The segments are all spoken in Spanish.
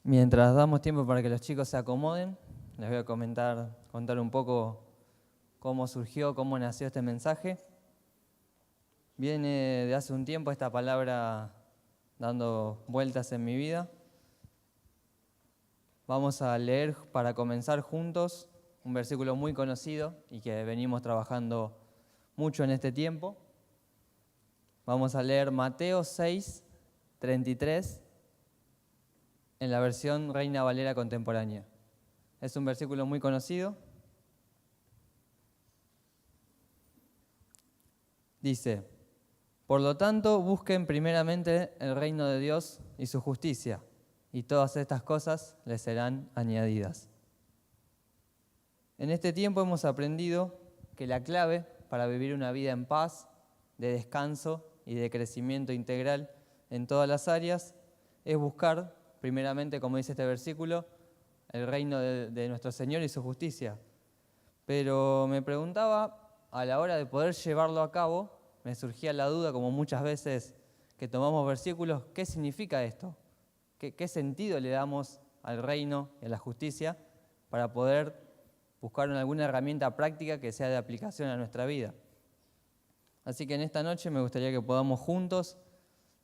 Mientras damos tiempo para que los chicos se acomoden, les voy a contar un poco cómo surgió, cómo nació este mensaje. Viene de hace un tiempo esta palabra dando vueltas en mi vida. Vamos a leer para comenzar juntos un versículo muy conocido y que venimos trabajando mucho en este tiempo. Vamos a leer Mateo 6, 33 en la versión Reina Valera contemporánea. Es un versículo muy conocido. Dice: por lo tanto, busquen primeramente el reino de Dios y su justicia, y todas estas cosas les serán añadidas. En este tiempo hemos aprendido que la clave para vivir una vida en paz, de descanso y de crecimiento integral en todas las áreas es buscar, primeramente, como dice este versículo, el reino de nuestro Señor y su justicia. Pero me preguntaba, a la hora de poder llevarlo a cabo, me surgía la duda, como muchas veces que tomamos versículos, ¿qué significa esto? ¿Qué sentido le damos al reino y a la justicia para poder buscar alguna herramienta práctica que sea de aplicación a nuestra vida? Así que en esta noche me gustaría que podamos juntos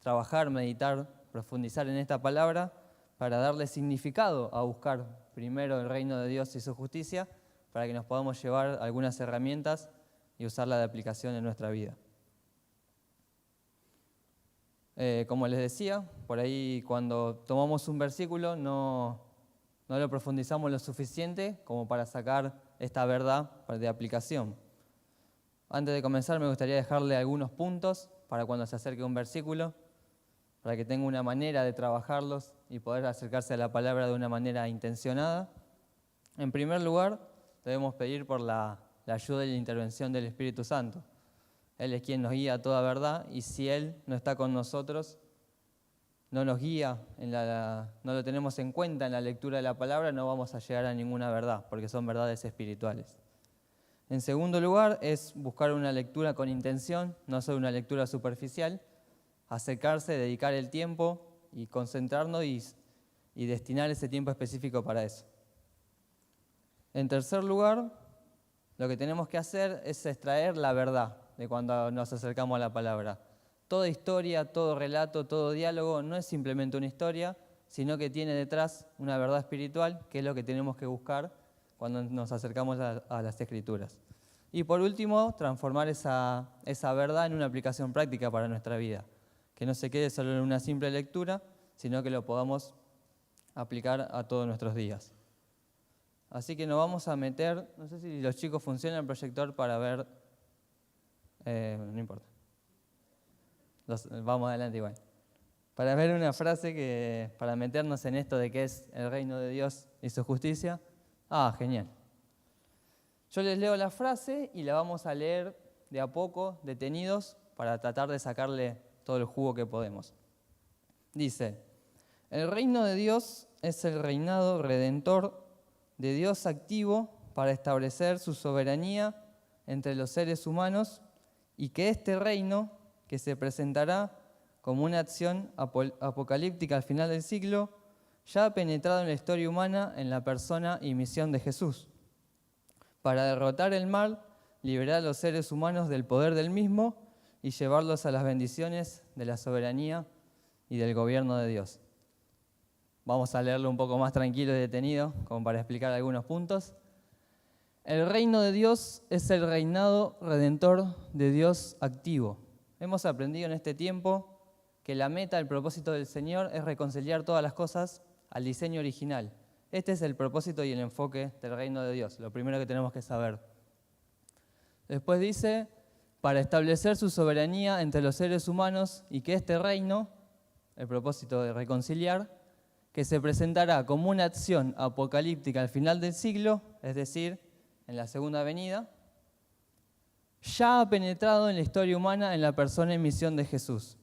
trabajar, meditar, profundizar en esta palabra para darle significado a buscar primero el reino de Dios y su justicia, para que nos podamos llevar algunas herramientas y usarla de aplicación en nuestra vida. Como les decía, por ahí cuando tomamos un versículo no lo profundizamos lo suficiente como para sacar esta verdad de aplicación. Antes de comenzar me gustaría dejarle algunos puntos para cuando se acerque un versículo, para que tenga una manera de trabajarlos y poder acercarse a la palabra de una manera intencionada. En primer lugar, debemos pedir por la ayuda y la intervención del Espíritu Santo. Él es quien nos guía a toda verdad, y si Él no está con nosotros, no nos guía, no lo tenemos en cuenta en la lectura de la palabra, no vamos a llegar a ninguna verdad, porque son verdades espirituales. En segundo lugar, es buscar una lectura con intención, no solo una lectura superficial, acercarse, dedicar el tiempo y concentrarnos y destinar ese tiempo específico para eso. En tercer lugar, lo que tenemos que hacer es extraer la verdad de cuando nos acercamos a la palabra. Toda historia, todo relato, todo diálogo no es simplemente una historia, sino que tiene detrás una verdad espiritual, que es lo que tenemos que buscar cuando nos acercamos a las Escrituras. Y por último, transformar esa verdad en una aplicación práctica para nuestra vida, que no se quede solo en una simple lectura, sino que lo podamos aplicar a todos nuestros días. Así que nos vamos a meter, no sé si los chicos funcionan el proyector para ver, no importa, vamos adelante igual. Para ver una frase para meternos en esto de qué es el reino de Dios y su justicia. Genial. Yo les leo la frase y la vamos a leer de a poco, detenidos, para tratar de sacarle todo el jugo que podemos. Dice: el reino de Dios es el reinado redentor de Dios activo para establecer su soberanía entre los seres humanos, y que este reino, que se presentará como una acción apocalíptica al final del siglo, ya ha penetrado en la historia humana en la persona y misión de Jesús, para derrotar el mal, liberar a los seres humanos del poder del mismo y llevarlos a las bendiciones de la soberanía y del gobierno de Dios. Vamos a leerlo un poco más tranquilo y detenido, como para explicar algunos puntos. El reino de Dios es el reinado redentor de Dios activo. Hemos aprendido en este tiempo que la meta, el propósito del Señor es reconciliar todas las cosas al diseño original. Este es el propósito y el enfoque del reino de Dios, lo primero que tenemos que saber. Después dice, para establecer su soberanía entre los seres humanos, y que este reino, el propósito de reconciliar, que se presentará como una acción apocalíptica al final del siglo, es decir, en la segunda venida, ya ha penetrado en la historia humana en la persona y misión de Jesús.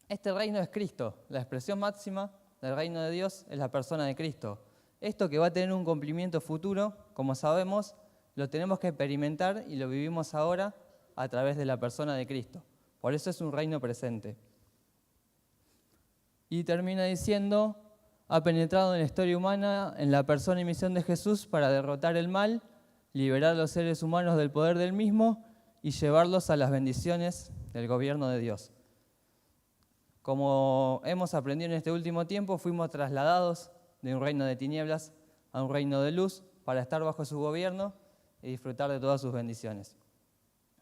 Este reino es Cristo, la expresión máxima del reino de Dios es la persona de Cristo. Esto que va a tener un cumplimiento futuro, como sabemos, lo tenemos que experimentar y lo vivimos ahora a través de la persona de Cristo. Por eso es un reino presente. Y termina diciendo, ha penetrado en la historia humana, en la persona y misión de Jesús para derrotar el mal, liberar a los seres humanos del poder del mismo y llevarlos a las bendiciones del gobierno de Dios. Como hemos aprendido en este último tiempo, fuimos trasladados de un reino de tinieblas a un reino de luz para estar bajo su gobierno y disfrutar de todas sus bendiciones.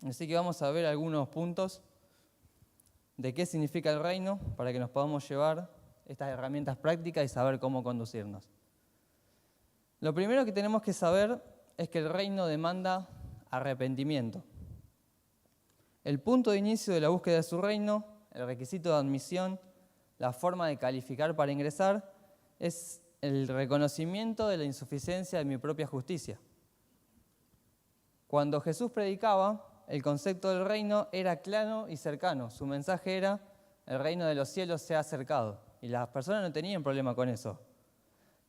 Así que vamos a ver algunos puntos de qué significa el reino para que nos podamos llevar estas herramientas prácticas y saber cómo conducirnos. Lo primero que tenemos que saber es que el reino demanda arrepentimiento. El punto de inicio de la búsqueda de su reino, el requisito de admisión, la forma de calificar para ingresar, es el reconocimiento de la insuficiencia de mi propia justicia. Cuando Jesús predicaba, el concepto del reino era claro y cercano. Su mensaje era: el reino de los cielos se ha acercado. Y las personas no tenían problema con eso.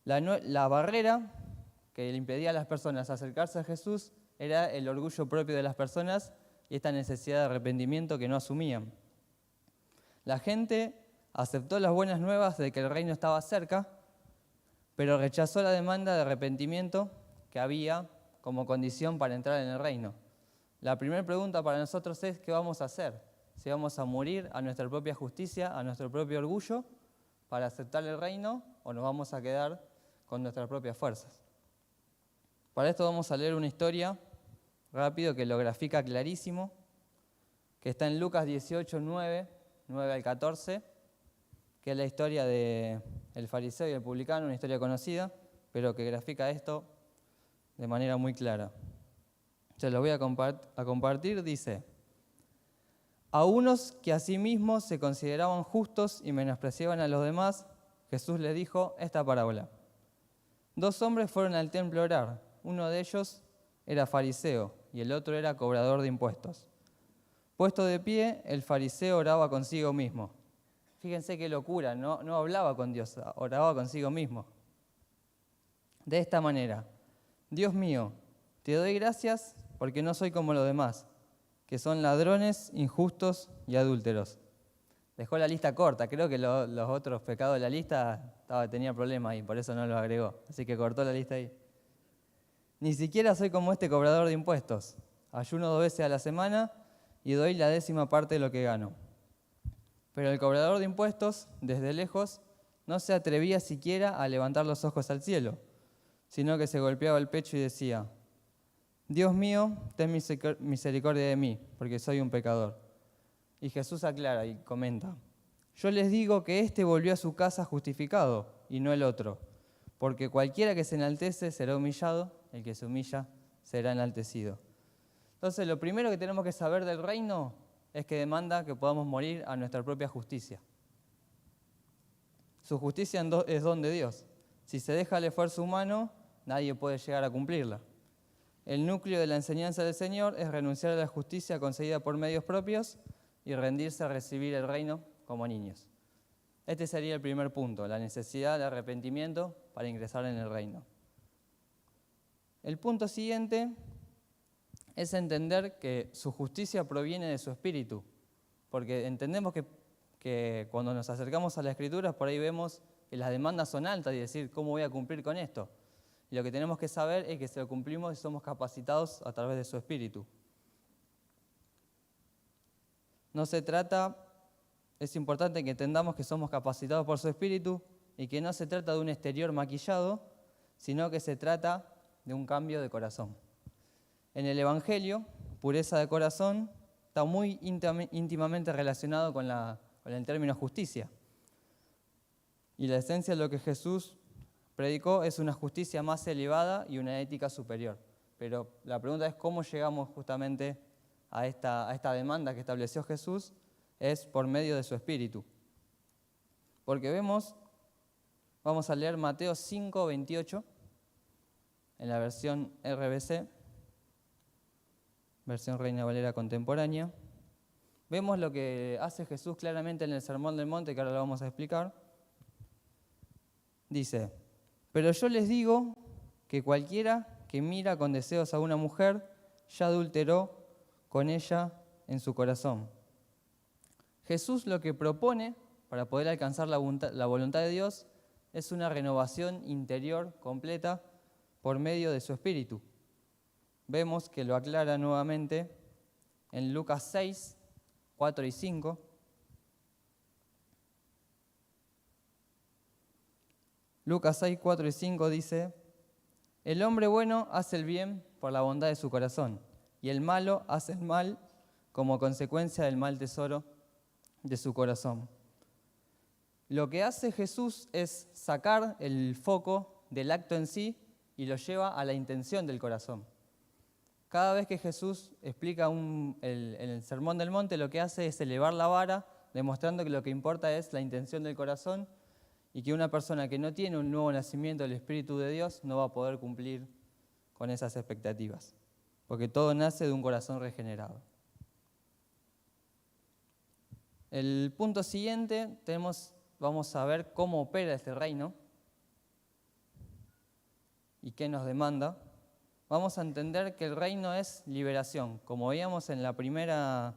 La barrera que le impedía a las personas acercarse a Jesús era el orgullo propio de las personas y esta necesidad de arrepentimiento que no asumían. La gente aceptó las buenas nuevas de que el reino estaba cerca, pero rechazó la demanda de arrepentimiento que había como condición para entrar en el reino. La primera pregunta para nosotros es: ¿qué vamos a hacer? Si vamos a morir a nuestra propia justicia, a nuestro propio orgullo, para aceptar el reino, o nos vamos a quedar con nuestras propias fuerzas. Para esto vamos a leer una historia rápido que lo grafica clarísimo, que está en Lucas 18, 9 al 14, que es la historia del fariseo y el publicano, una historia conocida, pero que grafica esto de manera muy clara. Se lo voy a compartir, dice: a unos que a sí mismos se consideraban justos y menospreciaban a los demás, Jesús les dijo esta parábola. 2 hombres fueron al templo a orar. Uno de ellos era fariseo y el otro era cobrador de impuestos. Puesto de pie, el fariseo oraba consigo mismo. Fíjense qué locura, no hablaba con Dios, oraba consigo mismo. De esta manera: Dios mío, te doy gracias porque no soy como los demás, que son ladrones, injustos y adúlteros. Dejó la lista corta, creo que los otros pecados de la lista tenía problemas ahí, por eso no los agregó, así que cortó la lista ahí. Ni siquiera soy como este cobrador de impuestos. Ayuno 2 veces a la semana y doy la 10ª parte de lo que gano. Pero el cobrador de impuestos, desde lejos, no se atrevía siquiera a levantar los ojos al cielo, sino que se golpeaba el pecho y decía: Dios mío, ten misericordia de mí, porque soy un pecador. Y Jesús aclara y comenta: yo les digo que éste volvió a su casa justificado y no el otro, porque cualquiera que se enaltece será humillado, el que se humilla será enaltecido. Entonces, lo primero que tenemos que saber del reino es que demanda que podamos morir a nuestra propia justicia. Su justicia es don de Dios. Si se deja el esfuerzo humano, nadie puede llegar a cumplirla. El núcleo de la enseñanza del Señor es renunciar a la justicia conseguida por medios propios y rendirse a recibir el reino como niños. Este sería el primer punto, la necesidad de arrepentimiento para ingresar en el reino. El punto siguiente es entender que su justicia proviene de su espíritu, porque entendemos que cuando nos acercamos a las Escrituras, por ahí vemos que las demandas son altas y decir: ¿cómo voy a cumplir con esto? Y lo que tenemos que saber es que si lo cumplimos y somos capacitados a través de su espíritu. Es importante que entendamos que somos capacitados por su espíritu y que no se trata de un exterior maquillado, sino que se trata de un cambio de corazón. En el Evangelio, pureza de corazón está muy íntimamente relacionado con el término justicia. Y la esencia de lo que Jesús predicó es una justicia más elevada y una ética superior. Pero la pregunta es: ¿cómo llegamos justamente a esta demanda que estableció Jesús? Es por medio de su espíritu. Porque vamos a leer Mateo 5, 28, en la versión RBC, versión Reina Valera contemporánea. Vemos lo que hace Jesús claramente en el Sermón del Monte, que ahora lo vamos a explicar. Dice: pero yo les digo que cualquiera que mira con deseos a una mujer ya adulteró con ella en su corazón. Jesús lo que propone para poder alcanzar la voluntad de Dios es una renovación interior completa por medio de su Espíritu. Vemos que lo aclara nuevamente en Lucas 6, 4 y 5. Lucas 6, 4 y 5 dice: el hombre bueno hace el bien por la bondad de su corazón, y el malo hace el mal como consecuencia del mal tesoro de su corazón. Lo que hace Jesús es sacar el foco del acto en sí y lo lleva a la intención del corazón. Cada vez que Jesús explica en el Sermón del Monte, lo que hace es elevar la vara, demostrando que lo que importa es la intención del corazón y que una persona que no tiene un nuevo nacimiento del Espíritu de Dios no va a poder cumplir con esas expectativas, porque todo nace de un corazón regenerado. El punto siguiente, vamos a ver cómo opera este reino y qué nos demanda. Vamos a entender que el reino es liberación, como veíamos en la primera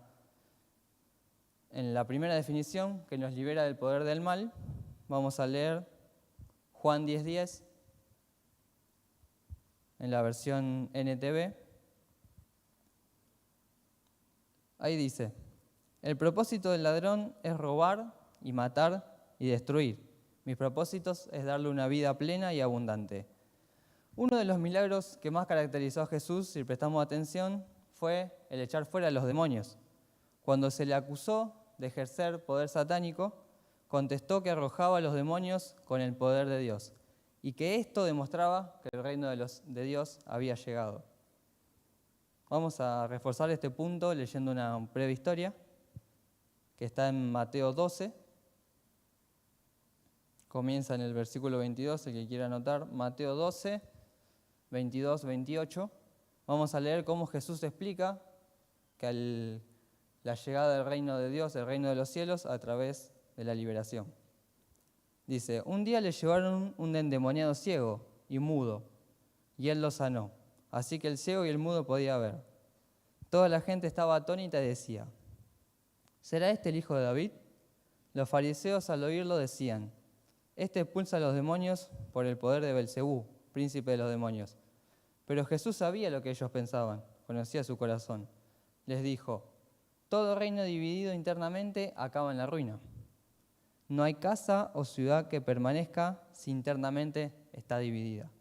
definición, que nos libera del poder del mal. Vamos a leer Juan 10:10 en la versión NTV. Ahí dice: el propósito del ladrón es robar y matar y destruir. Mis propósitos es darle una vida plena y abundante. Uno de los milagros que más caracterizó a Jesús, si prestamos atención, fue el echar fuera a los demonios. Cuando se le acusó de ejercer poder satánico, contestó que arrojaba a los demonios con el poder de Dios y que esto demostraba que el reino de Dios había llegado. Vamos a reforzar este punto leyendo una breve historia que está en Mateo 12. Comienza en el versículo 22, el que quiera anotar, Mateo 12, 22, 28. Vamos a leer cómo Jesús explica que la llegada del reino de Dios, el reino de los cielos, a través de la liberación. Dice: un día le llevaron un endemoniado ciego y mudo, y él lo sanó. Así que el ciego y el mudo podía ver. Toda la gente estaba atónita y decía: ¿será este el hijo de David? Los fariseos al oírlo decían: este expulsa a los demonios por el poder de Belcebú, príncipe de los demonios. Pero Jesús sabía lo que ellos pensaban, conocía su corazón. Les dijo: todo reino dividido internamente acaba en la ruina. No hay casa o ciudad que permanezca si internamente está dividida.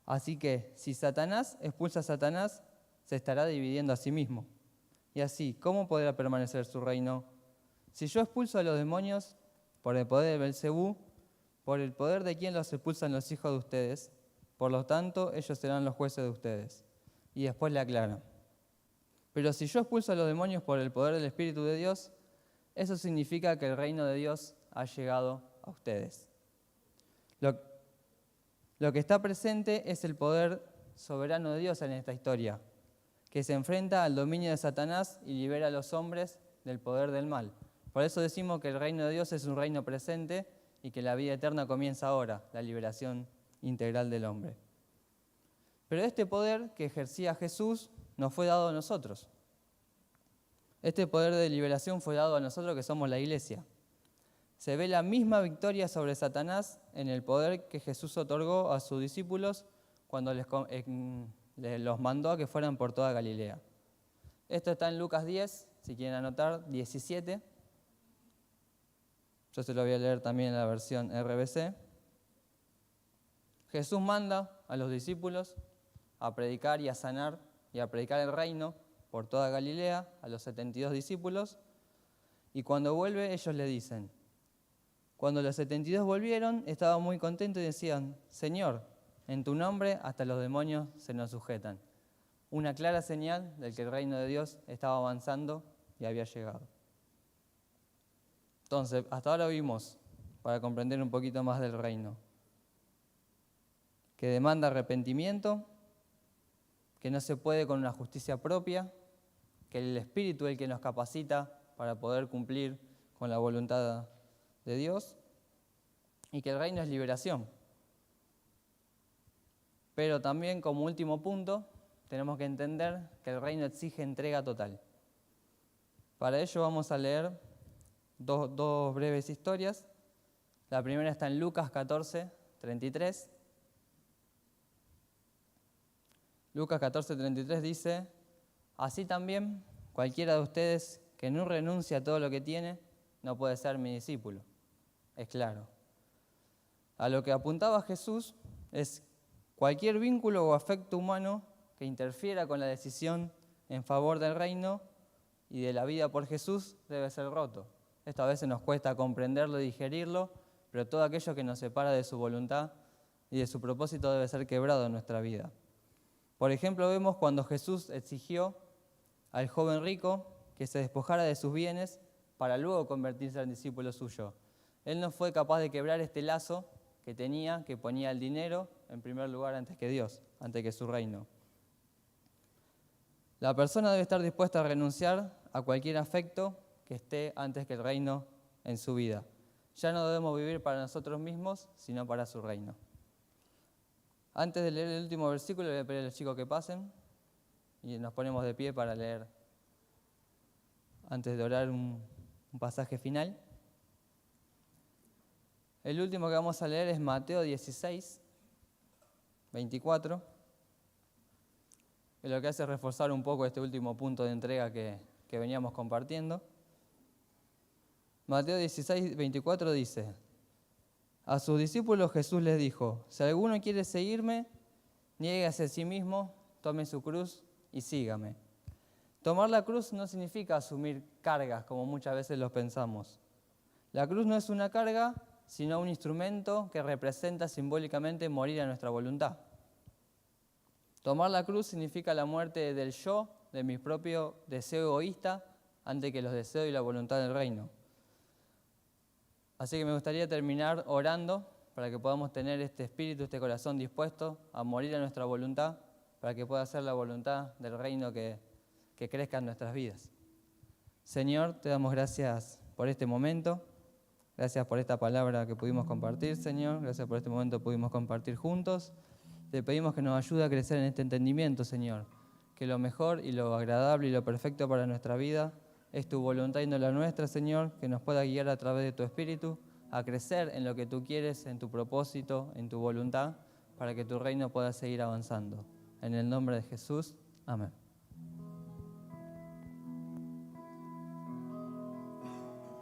Así que, si Satanás expulsa a Satanás, se estará dividiendo a sí mismo. Y así, ¿cómo podrá permanecer su reino? Si yo expulso a los demonios por el poder de Belcebú, por el poder de quien los expulsan los hijos de ustedes, por lo tanto, ellos serán los jueces de ustedes. Y después le aclaran: pero si yo expulso a los demonios por el poder del Espíritu de Dios, eso significa que el reino de Dios ha llegado a ustedes. Lo que está presente es el poder soberano de Dios en esta historia, que se enfrenta al dominio de Satanás y libera a los hombres del poder del mal. Por eso decimos que el reino de Dios es un reino presente y que la vida eterna comienza ahora, la liberación integral del hombre. Pero este poder que ejercía Jesús nos fue dado a nosotros. Este poder de liberación fue dado a nosotros que somos la iglesia. Se ve la misma victoria sobre Satanás en el poder que Jesús otorgó a sus discípulos cuando los mandó a que fueran por toda Galilea. Esto está en Lucas 10, si quieren anotar, 17. Yo se lo voy a leer también en la versión RBC. Jesús manda a los discípulos a predicar y a sanar y a predicar el reino por toda Galilea, a los 72 discípulos, y cuando vuelve ellos le dicen: cuando los 72 volvieron, estaban muy contentos y decían: Señor, en tu nombre hasta los demonios se nos sujetan. Una clara señal de que el reino de Dios estaba avanzando y había llegado. Entonces, hasta ahora vimos, para comprender un poquito más del reino, que demanda arrepentimiento, que no se puede con una justicia propia, que el Espíritu es el que nos capacita para poder cumplir con la voluntad de Dios, y que el reino es liberación. Pero también, como último punto, tenemos que entender que el reino exige entrega total. Para ello vamos a leer dos breves historias. La primera está en Lucas 14, 33. Lucas 14, 33 dice: así también cualquiera de ustedes que no renuncie a todo lo que tiene, no puede ser mi discípulo. Es claro. A lo que apuntaba Jesús es cualquier vínculo o afecto humano que interfiera con la decisión en favor del reino y de la vida por Jesús debe ser roto. Esto a veces nos cuesta comprenderlo y digerirlo, pero todo aquello que nos separa de su voluntad y de su propósito debe ser quebrado en nuestra vida. Por ejemplo, vemos cuando Jesús exigió al joven rico que se despojara de sus bienes para luego convertirse en discípulo suyo. Él no fue capaz de quebrar este lazo que tenía, que ponía el dinero en primer lugar antes que Dios, antes que su reino. La persona debe estar dispuesta a renunciar a cualquier afecto que esté antes que el reino en su vida. Ya no debemos vivir para nosotros mismos, sino para su reino. Antes de leer el último versículo, le voy a pedir a los chicos que pasen y nos ponemos de pie para leer, antes de orar, un pasaje final. El último que vamos a leer es Mateo 16, 24, que lo que hace es reforzar un poco este último punto de entrega que veníamos compartiendo. Mateo 16, 24 dice: a sus discípulos Jesús les dijo: si alguno quiere seguirme, niéguese a sí mismo, tome su cruz y sígame. Tomar la cruz no significa asumir cargas, como muchas veces lo pensamos. La cruz no es una carga, sino un instrumento que representa simbólicamente morir a nuestra voluntad. Tomar la cruz significa la muerte del yo, de mi propio deseo egoísta, ante que los deseos y la voluntad del reino. Así que me gustaría terminar orando para que podamos tener este espíritu, este corazón dispuesto a morir a nuestra voluntad, para que pueda ser la voluntad del reino que crezca en nuestras vidas. Señor, te damos gracias por este momento, gracias por esta palabra que pudimos compartir, Señor, gracias por este momento que pudimos compartir juntos. Te pedimos que nos ayude a crecer en este entendimiento, Señor, que lo mejor y lo agradable y lo perfecto para nuestra vida es tu voluntad y no la nuestra, Señor, que nos pueda guiar a través de tu Espíritu a crecer en lo que tú quieres, en tu propósito, en tu voluntad, para que tu reino pueda seguir avanzando. En el nombre de Jesús, amén.